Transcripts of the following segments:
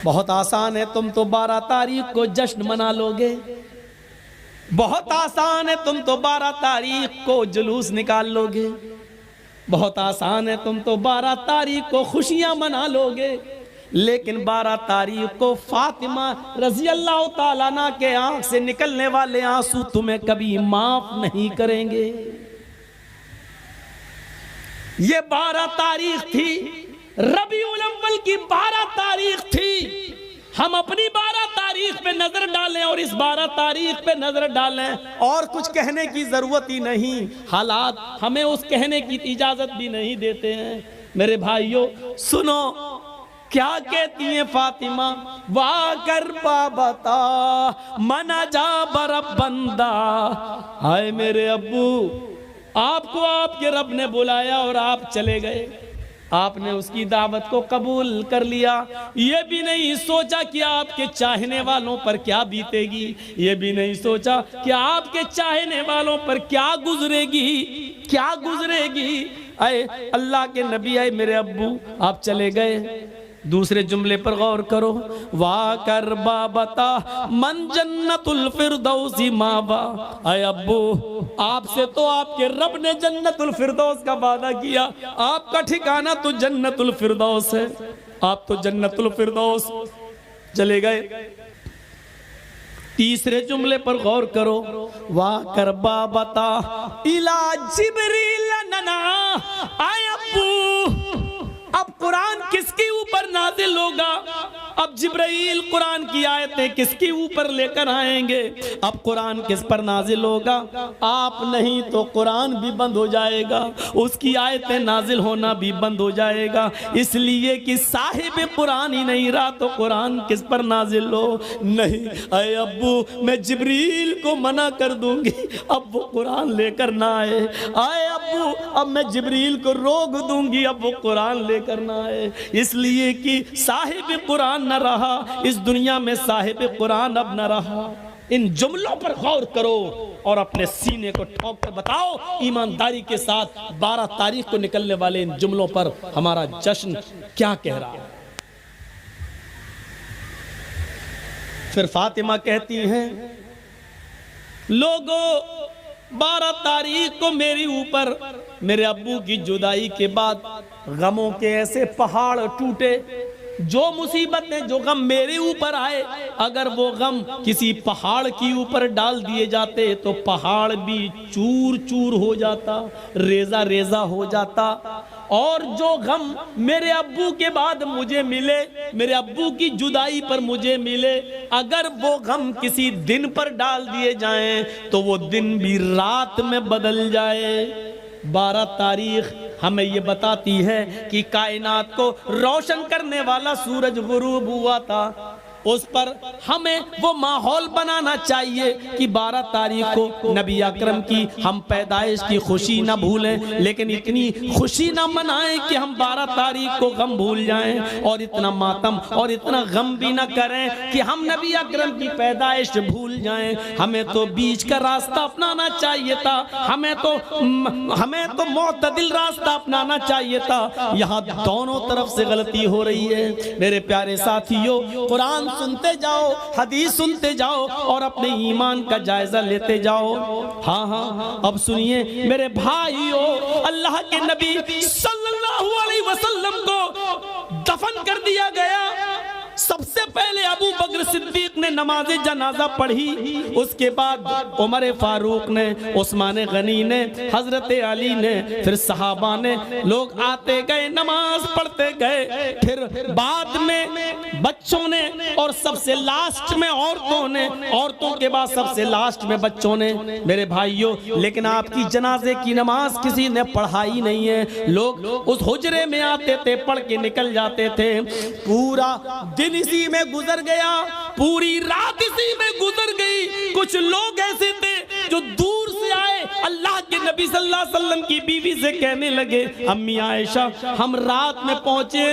بہت آسان ہے، تم تو 12 تاریخ کو جشن منا لو گے، بہت آسان ہے، تم تو 12 تاریخ کو جلوس نکال لو گے، بہت آسان ہے، تم تو 12 تاریخ کو خوشیاں منا لو گے، لیکن 12 تاریخ کو فاطمہ رضی اللہ تعالیٰ عنہ کے آنکھ سے نکلنے والے آنسو تمہیں کبھی معاف نہیں کریں گے۔ یہ 12 تاریخ تھی، ربیع الاول کی 12 تاریخ تھی۔ ہم اپنی 12 تاریخ پہ نظر ڈالیں اور اس 12 تاریخ پہ نظر ڈالیں، اور کچھ کہنے کی ضرورت ہی نہیں، حالات ہمیں اس کہنے کی اجازت بھی نہیں دیتے ہیں۔ میرے بھائیوں سنو کیا کہتی ہیں فاطمہ، وا کر بابتا منا جا برب بندہ، ہائے میرے ابو، آپ کو آپ کے رب نے بلایا اور آپ چلے گئے، آپ نے اس کی دعوت کو قبول کر لیا، یہ بھی نہیں سوچا کہ آپ کے چاہنے والوں پر کیا بیتے گی، یہ بھی نہیں سوچا کہ آپ کے چاہنے والوں پر کیا گزرے گی، کیا گزرے گی۔ اے اللہ کے نبی، اے میرے ابو، آپ چلے گئے۔ دوسرے جملے پر غور کرو، وا کر بابتا من جنت الفردوس مابا، اے ابو آپ سے تو آپ کے رب نے جنت الفردوس کا وعدہ کیا، آپ کا ٹھکانہ تو جنت الفردوس ہے، آپ تو جنت الفردوس چلے گئے۔ تیسرے جملے پر غور کرو، وا کر بابتا الا جبریل ننا، اے ابو اب قرآن کس کے اوپر نازل ہوگا، اب جبرائیل قرآن کی آیتیں کس کے اوپر لے کر آئیں گے، اب قرآن کس پر نازل ہوگا، آپ نہیں تو قرآن بھی بند ہو جائے گا، اس کی آیتیں نازل ہونا بھی بند ہو جائے گا، اس لیے کہ صاحب قرآن ہی نہیں رہا تو قرآن کس پر نازل ہو۔ نہیں اے ابو میں جبریل کو منع کر دوں گی، اب وہ قرآن لے کر نہ آئے، اے ابو اب میں جبریل کو روک دوں گی، اب وہ قرآن لے کر نہ آئے، اس لیے کہ صاحب قرآن نہ رہا اس دنیا میں، صاحب قرآن اب نہ رہا۔ ان جملوں پر غور کرو اور اپنے سینے کو ٹھوک کر بتاؤ ایمانداری کے ساتھ 12 تاریخ کو نکلنے والے ان جملوں پر ہمارا جشن کیا کہہ رہا ہے۔ پھر فاطمہ کہتی ہیں، لوگوں 12 تاریخ کو میری اوپر میرے ابو کی جدائی کے بعد غموں کے ایسے پہاڑ ٹوٹے، جو مصیبتیں جو غم میرے اوپر آئے، اگر وہ غم کسی پہاڑ کی اوپر ڈال دیے جاتے تو پہاڑ بھی چور چور ہو جاتا، ریزہ ریزہ ہو جاتا، اور جو غم میرے ابو کے بعد مجھے ملے، میرے ابو کی جدائی پر مجھے ملے، اگر وہ غم کسی دن پر ڈال دیے جائیں تو وہ دن بھی رات میں بدل جائے۔ 12 تاریخ ہمیں یہ بتاتی ہے کہ کائنات کو روشن کرنے والا سورج غروب ہوا تھا، اس پر ہمیں وہ ماحول بنانا چاہیے کہ 12 تاریخ کو نبی اکرم کی ہم پیدائش کی خوشی نہ بھولیں، لیکن اتنی خوشی نہ منائیں کہ ہم 12 تاریخ کو غم بھول جائیں، اور اتنا ماتم اور اتنا غم بھی نہ کریں کہ ہم نبی اکرم کی پیدائش بھول جائیں۔ ہمیں تو بیچ کا راستہ اپنانا چاہیے تھا، ہمیں تو معتدل راستہ اپنانا چاہیے تھا، یہاں دونوں طرف سے غلطی ہو رہی ہے۔ میرے پیارے ساتھیوں، قرآن سنتے جاؤ، حدیث سنتے جاؤ اور اپنے ایمان کا جائزہ لیتے جاؤ۔ ہاں اب سنیے میرے بھائیوں، اللہ کے نبی صلی اللہ علیہ وسلم کو دفن کر دیا گیا، سب سے پہلے ابو بکر صدیق نے نماز جنازہ پڑھی، اس کے بعد عمر فاروق نے، عثمان غنی نے، حضرت علی نے، پھر صحابہ نے، لوگ آتے گئے نماز پڑھتے گئے، پھر بعد میں بچوں نے، اور سب سے لاسٹ میں عورتوں نے، عورتوں کے بعد سب سے لاسٹ میں بچوں نے۔ میرے بھائیوں لیکن آپ کی جنازے کی نماز کسی نے پڑھائی نہیں ہے، لوگ اس حجرے میں آتے تھے، پڑھ کے نکل جاتے تھے، پورا دن اسی میں گزر گیا، پوری رات اسی میں گزر گئی۔ کچھ لوگ ایسے تھے جو دور سے آئے، اللہ کے نبی صلی اللہ علیہ وسلم کی بیوی سے کہنے لگے امی عائشہ ہم رات میں پہنچے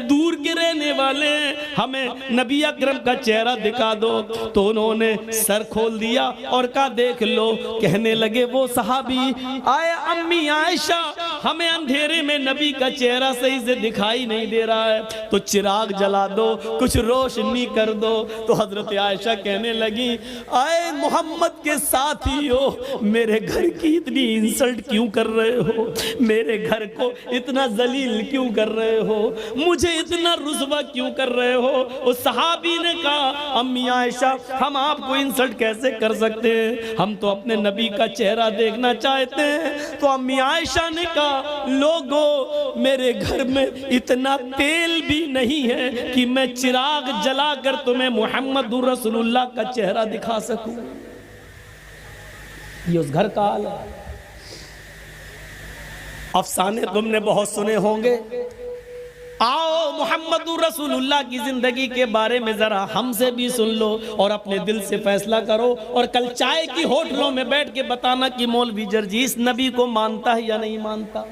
دور کے رہنے والے ہیں, ہمیں نبی اکرم کا چہرہ دکھا دو. تو انہوں نے سر کھول دیا اور کہا دیکھ لو. کہنے لگے وہ صحابی آئے امی عائشہ ہمیں اندھیرے میں نبی کا چہرہ صحیح سے دکھائی نہیں دے رہا ہے, تو چراغ جلا دو, کچھ روشنی کر دو. تو حضرت عائشہ کہنے لگی آئے محمد کے ساتھی ہو, میرے گھر کی اتنی انسلٹ کیوں کر رہے ہو, میرے گھر کو اتنا ذلیل کیوں کر رہے ہو, مجھے اتنا رسوا کیوں کر رہے ہو. اس صحابی نے کہا امی عائشہ ہم آپ کو انسلٹ کیسے کر سکتے ہیں, ہم تو اپنے نبی کا چہرہ دیکھنا چاہتے ہیں. تو امی عائشہ نے کہا لوگو میرے گھر میں اتنا تیل بھی نہیں ہے کہ میں چراغ جلا کر تمہیں محمد رسول اللہ کا چہرہ دکھا سکوں. یہ اس گھر کا حال ہے. افسانے تم نے بہت سنے ہوں گے, آؤ محمد رسول اللہ کی زندگی کے بارے میں ذرا ہم سے بھی سن لو اور اپنے دل سے فیصلہ کرو, اور کل چائے کی ہوٹلوں میں بیٹھ کے بتانا کہ مولوی جرجیس نبی کو مانتا ہے یا نہیں مانتا.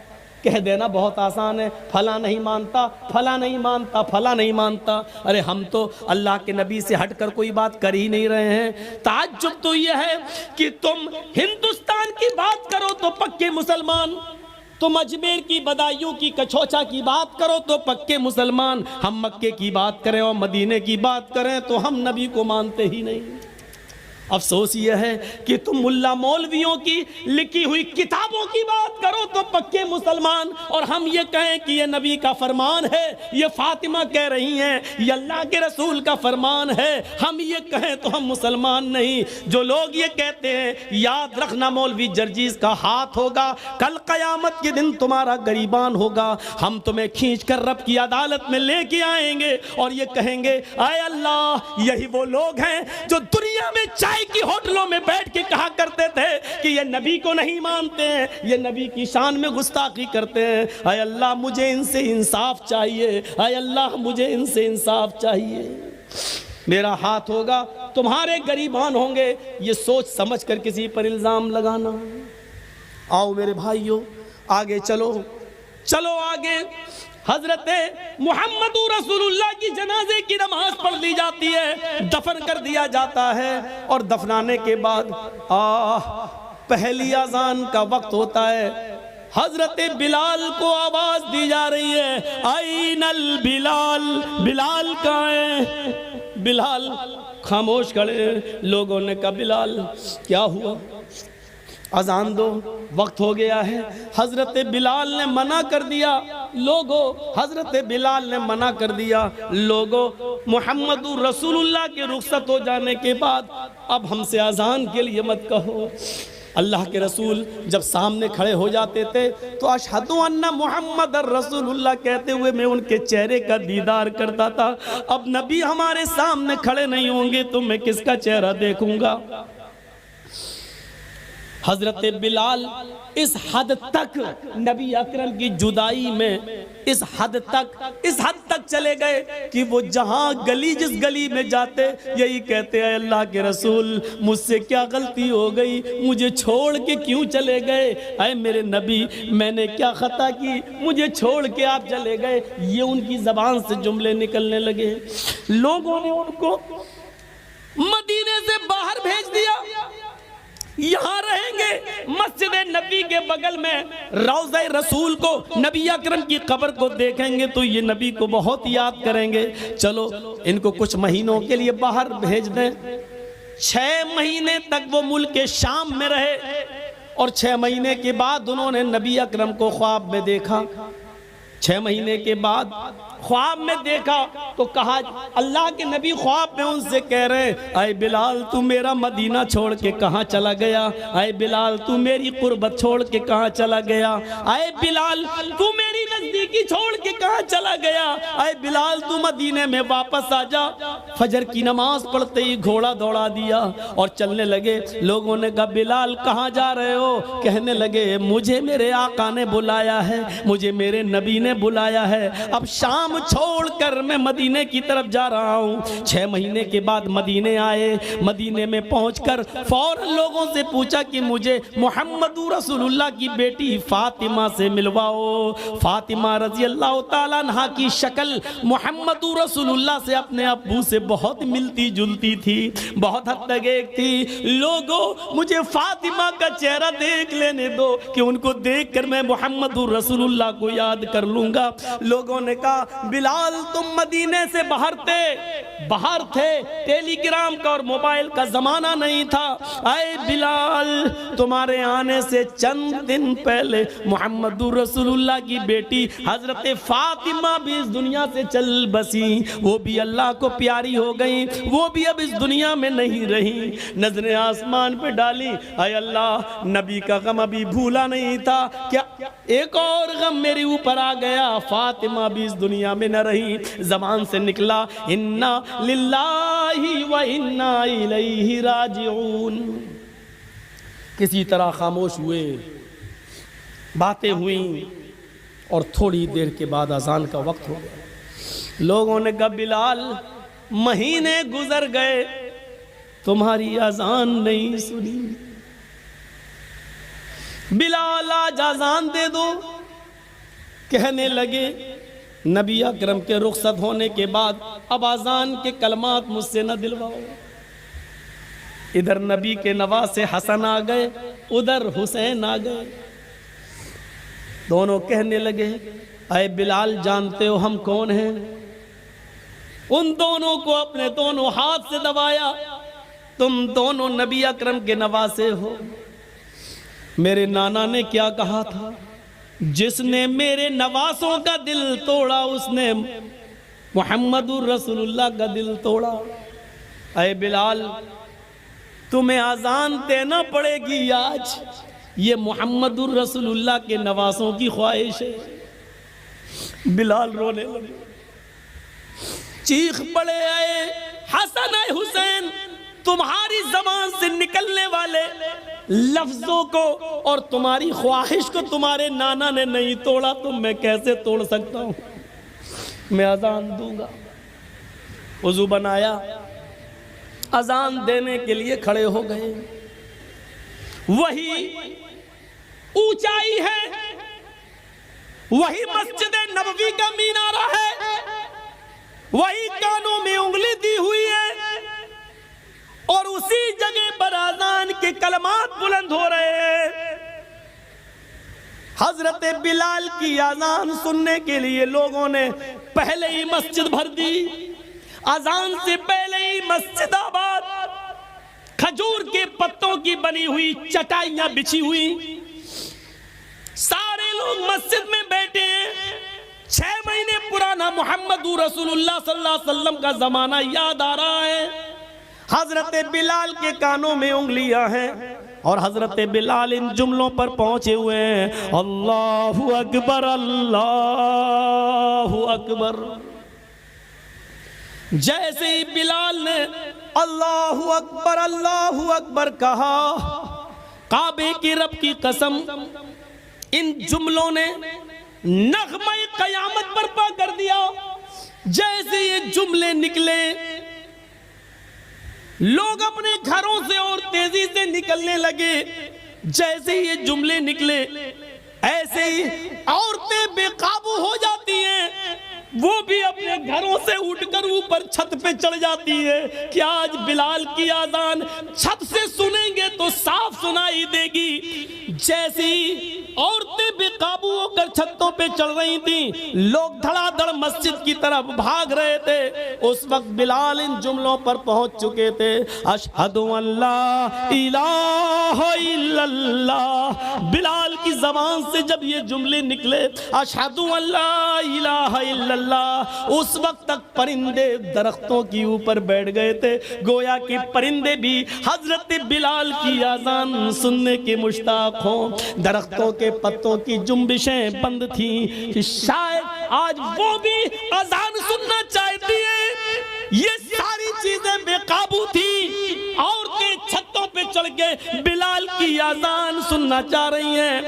کہہ دینا بہت آسان ہے, پھلا نہیں مانتا, پھلا نہیں مانتا, پھلا نہیں مانتا. ارے ہم تو اللہ کے نبی سے ہٹ کر کوئی بات کر ہی نہیں رہے ہیں. تعجب تو یہ ہے کہ تم ہندوستان کی بات کرو تو پکے مسلمان, تم اجمیر کی بدایوں کی کچھوچا کی بات کرو تو پکے مسلمان, ہم مکے کی بات کریں اور مدینے کی بات کریں تو ہم نبی کو مانتے ہی نہیں. افسوس یہ ہے کہ تم ملا مولویوں کی لکھی ہوئی کتابوں کی بات کرو تو پکے مسلمان, اور ہم یہ کہیں کہ یہ نبی کا فرمان ہے, یہ فاطمہ کہہ رہی ہیں یہ اللہ کے رسول کا فرمان ہے, ہم یہ کہیں تو ہم مسلمان نہیں. جو لوگ یہ کہتے ہیں یاد رکھنا مولوی جرجیس کا ہاتھ ہوگا, کل قیامت کے دن تمہارا گریبان ہوگا, ہم تمہیں کھینچ کر رب کی عدالت میں لے کے آئیں گے اور یہ کہیں گے اے اللہ یہی وہ لوگ ہیں جو دنیا میں چاہے کی ہوٹلوں میں بیٹھ کے کہا کرتے تھے کہ یہ نبی کو نہیں مانتے ہیں, یہ نبی کی شان میں گستاخی کرتے ہیں. اے اللہ مجھے ان سے انصاف چاہیے, اے اللہ مجھے ان سے انصاف چاہیے. میرا ہاتھ ہوگا تمہارے گریبان ہوں گے, یہ سوچ سمجھ کر کسی پر الزام لگانا. آؤ میرے بھائیو آگے چلو, چلو آگے. حضرت محمد رسول اللہ کی جنازے کی نماز پڑھ لی جاتی ہے, دفن کر دیا جاتا ہے, اور دفنانے کے بعد پہلی اذان کا وقت ہوتا ہے. حضرت بلال کو آواز دی جا رہی ہے این البلال, بلال کہاں ہے. بلال خاموش کھڑے. لوگوں نے کہا بلال کیا ہوا, اذان دو, وقت ہو گیا ہے. حضرت بلال نے منع کر دیا. لوگو حضرت بلال نے منع کر دیا. لوگو محمد رسول اللہ کے رخصت ہو جانے کے بعد اب ہم سے اذان کے لیے مت کہو. اللہ کے رسول جب سامنے کھڑے ہو جاتے تھے تو اشہد ان محمد رسول اللہ کہتے ہوئے میں ان کے چہرے کا دیدار کرتا تھا. اب نبی ہمارے سامنے کھڑے نہیں ہوں گے تو میں کس کا چہرہ دیکھوں گا. حضرت بلال اس حد تک نبی اکرم کی جدائی میں اس حد تک چلے گئے کہ وہ جہاں گلی جس گلی میں جاتے یہی کہتے ہیں اللہ کے رسول مجھ سے کیا غلطی ہو گئی, مجھے چھوڑ کے کیوں چلے گئے, اے میرے نبی میں نے کیا خطا کی, مجھے چھوڑ کے آپ چلے گئے. یہ ان کی زبان سے جملے نکلنے لگے. لوگوں نے ان کو مدینے سے باہر بھیج دیا, یہاں رہیں گے مسجد نبی کے بغل میں روضہ رسول کو, نبی اکرم کی قبر کو دیکھیں گے تو یہ نبی کو بہت یاد کریں گے. چلو ان کو کچھ مہینوں کے لیے باہر بھیج دیں. 6 مہینے تک وہ ملک شام میں رہے, اور 6 مہینے کے بعد انہوں نے نبی اکرم کو خواب میں دیکھا. 6 مہینے کے بعد خواب میں دیکھا تو کہا, اللہ کے نبی خواب میں ان سے کہہ رہے اے بلال تو میرا مدینہ چھوڑ کے کہاں چلا گیا, اے بلال تو میری قربت چھوڑ کے کہاں چلا گیا, اے بلال تو میری میری نزدیکی چھوڑ کے کہاں چلا گیا؟ اے بلال تو مدینے میں واپس آ جا۔ فجر کی نماز پڑھتے ہی گھوڑا دوڑا دیا اور چلنے لگے۔ لوگوں نے کہا بلال کہاں جا رہے ہو؟ کہنے لگے مجھے میرے آقا نے بلایا ہے، مجھے میرے نبی نے بلایا ہے، اب شام چھوڑ کر میں مدینے کی طرف جا رہا ہوں۔ 6 مہینے کے بعد مدینے آئے۔ مدینے میں پہنچ کر فوراً لوگوں سے پوچھا کہ مجھے محمد رسول اللہ کی بیٹی فاطمہ سے ملواؤ۔ فاطمہ رضی اللہ تعالیٰ عنہ کی شکل محمد رسول اللہ سے اپنے ابو سے بہت ملتی جلتی تھی، بہت حد تک ایک تھی۔ لوگوں مجھے فاطمہ کا چہرہ دیکھ لینے دو کہ ان کو دیکھ کر میں محمد رسول اللہ کو یاد کر لوں گا۔ لوگوں نے کہا بلال تم مدینے سے باہر تھے، ٹیلی گرام کا اور موبائل کا زمانہ نہیں تھا۔ اے بلال تمہارے آنے سے چند دن پہلے محمد رسول اللہ کی بیٹی حضرت فاطمہ بھی اس دنیا سے چل بسی، وہ بھی اللہ کو پیاری ہو گئی، وہ بھی اب اس دنیا میں نہیں رہی۔ نظریں آسمان پہ ڈالی، اے اللہ نبی کا غم ابھی بھولا نہیں تھا، کیا ایک اور غم میرے اوپر آ گیا؟ فاطمہ بھی اس دنیا میں نہ رہی۔ زبان سے نکلا انا للہ و انا الیہ راجعون۔ کسی طرح خاموش ہوئے، باتیں ہوئیں اور تھوڑی دیر کے بعد اذان کا وقت ہو گیا۔ لوگوں نے کہا بلال مہینے گزر گئے تمہاری اذان نہیں سنی، بلال آج اذان دے دو۔ کہنے لگے نبی اکرم کے رخصت ہونے کے بعد اب اذان کے کلمات مجھ سے نہ دلواؤ۔ ادھر نبی کے نواسے حسن آ گئے، ادھر حسین آ گئے۔ دونوں کہنے لگے اے بلال جانتے ہو ہم کون ہیں؟ ان دونوں کو اپنے دونوں ہاتھ سے دبایا، تم دونوں نبی اکرم کے نواسے ہو۔ میرے نانا نے کیا کہا تھا؟ جس نے میرے نواسوں کا دل توڑا اس نے محمد رسول اللہ کا دل توڑا۔ اے بلال تمہیں اذان دینا پڑے گی آج، یہ محمد الرسول اللہ کے نواسوں کی خواہش ہے۔ بلال رونے لگے، چیخ پڑے اے حسن اے حسین، تمہاری زبان سے نکلنے والے لفظوں کو اور تمہاری خواہش کو تمہارے نانا نے نہیں توڑا تو میں کیسے توڑ سکتا ہوں؟ میں اذان دوں گا۔ وضو بنایا، اذان دینے کے لیے کھڑے ہو گئے۔ وہی اونچائی ہے، وہی مسجد نبوی کا مینارہ ہے، وہی کانوں میں انگلی دی ہوئی ہے، اور اسی جگہ پر اذان کے کلمات بلند ہو رہے ہیں۔ حضرت بلال کی اذان سننے کے لیے لوگوں نے پہلے ہی مسجد بھر دی۔ اذان سے پہلے ہی مسجد آباد، کھجور کے پتوں کی بنی ہوئی چٹائیاں بچھی ہوئی، سارے لوگ مسجد میں بیٹھے ہیں۔ 6 مہینے پرانا محمد رسول اللہ صلی اللہ علیہ وسلم کا زمانہ یاد آ رہا ہے۔ حضرت بلال کے کانوں میں انگلیاں ہیں اور حضرت بلال ان جملوں پر پہنچے ہوئے ہیں، اللہ اکبر اللہ اکبر۔ جیسے ہی بلال نے اللہ اکبر کہا، کعبے کی رب کی قسم ان جملوں نے نغمہ قیامت برپا کر دیا۔ جیسے یہ جملے نکلے لوگ اپنے گھروں سے اور تیزی سے نکلنے لگے۔ جیسے یہ جملے نکلے ایسے ہی عورتیں بے قابو ہو جاتی ہیں، وہ بھی اپنے گھروں سے اٹھ کر اوپر چھت پہ چڑھ جاتی ہے کہ آج بلال کی اذان چھت سے سنیں گے تو صاف سنائی دے گی۔ جیسی عورتیں بے قابو ہو کر چھتوں پہ چڑھ رہی تھیں، لوگ دھڑا دھڑ مسجد کی طرف بھاگ رہے تھے، اس وقت بلال ان جملوں پر پہنچ چکے تھے، اشہد ان لا الہ الا اللہ۔ بلال کی زبان سے جب یہ جملے نکلے اشہد ان لا الہ الا اللہ، اس وقت تک پرندے درختوں کی اوپر بیٹھ گئے تھے، گویا کہ پرندے بھی حضرت بلال کی اذان سننے کے مشتاق ہوں۔ درختوں کے پتوں کی جنبش جنبشیں بند تھیں کہ شاید آج وہ بھی اذان سننا چاہتی ہے. یہ ساری چیزیں بے قابو تھی. عورتیں چھتوں پہ چڑھ کے بلال کی اذان سننا چاہ رہی ہیں.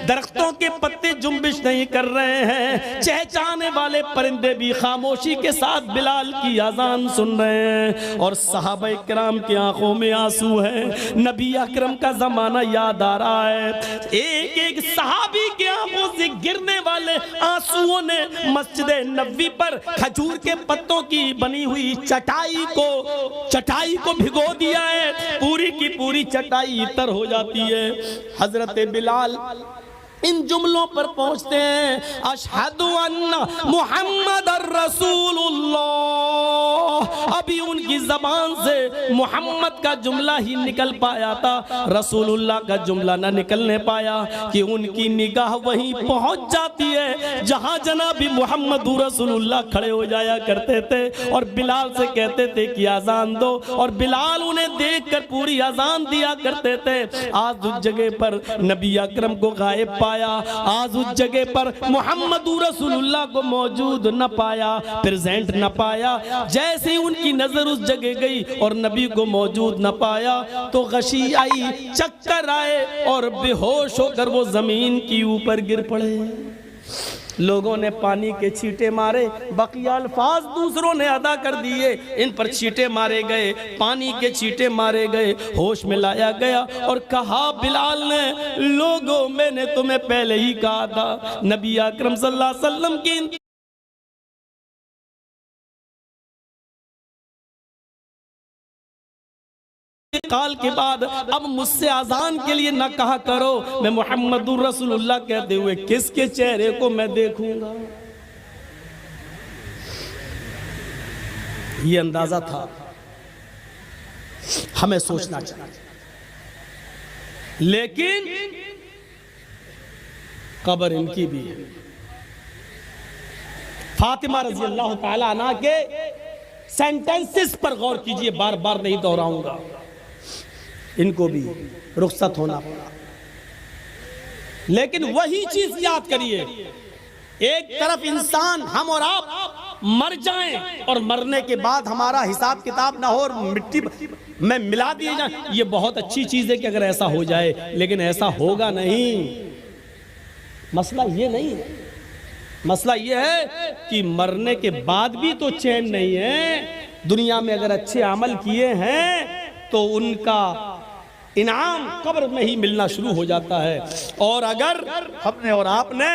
درختوں کے پتے جنبش نہیں کر رہے ہیں. چہچانے والے پرندے بھی خاموشی کے ساتھ بلال کی اذان سن رہے ہیں. اور صحابہ کرام کی آنکھوں میں آنسو ہے. نبی اکرم کا زمانہ یاد آ رہا ہے. ایک ایک صحابی کی آنکھوں سے گرنے والے آنسوؤں نے مسجد نبوی پر کھجور کے پتوں کی بنی ہوئی چٹائی کو بھگو دیا ہے. پوری کی پوری چٹائی تر ہو جاتی ہے. حضرت بلال ان جملوں پر پہنچتے ہیں. اشہد ان محمد الرسول اللہ. ابھی ان کی زبان سے محمد کا جملہ ہی نکل پایا تھا, رسول اللہ کا جملہ نہ نکلنے پایا کہ ان کی نگاہ وہیں پہنچ جاتی ہے جہاں جناب محمد رسول اللہ کھڑے ہو جایا کرتے تھے اور بلال سے کہتے تھے کہ اذان دو, اور بلال انہیں دیکھ کر پوری اذان دیا کرتے تھے. آج اس جگہ پر نبی اکرم کو غائب پایا, آج اس جگہ پر محمد رسول اللہ کو موجود نہ پایا, پریزنٹ نہ پایا. جیسے ہی ان کی نظر اس جگہ گئی اور نبی کو موجود نہ پایا تو غشی آئی, چکر آئے اور بے ہوش ہو کر وہ زمین کی اوپر گر پڑے. لوگوں نے پانی کے چھیٹے مارے, بقیہ الفاظ دوسروں نے ادا کر دیے. ان پر چھیٹے مارے گئے, پانی کے چھیٹے مارے گئے, ہوش میں لایا گیا اور کہا بلال نے, لوگوں میں نے تمہیں پہلے ہی کہا تھا. نبی اکرم صلی اللہ علیہ وسلم کی انتقال کے بعد اب مجھ سے اذان کے لیے نہ کہا کرو. میں محمد رسول اللہ کہتے ہوئے کس کے چہرے کو میں دیکھوں گا. یہ اندازہ تھا, ہمیں سوچنا چاہیے. لیکن قبر ان کی بھی ہے. فاطمہ رضی اللہ تعالیٰ عنہ کے سینٹنسز پر غور کیجئے, بار بار نہیں دہراؤں گا. ان کو بھی رخصت ہونا پڑا. لیکن وہی چیز یاد کریے, ایک طرف انسان ہم اور آپ مر جائیں اور مرنے کے بعد ہمارا حساب کتاب نہ ہو اور مٹی میں ملا دیے جائیں, یہ بہت اچھی چیز ہے کہ اگر ایسا ہو جائے, لیکن ایسا ہوگا نہیں. مسئلہ یہ نہیں ہے. مسئلہ یہ ہے کہ مرنے کے بعد بھی تو چین نہیں ہے. دنیا میں اگر اچھے عمل کیے ہیں تو ان کا انعام قبر میں ہی ملنا شروع ہو جاتا ہے. اور اگر ہم نے اور آپ نے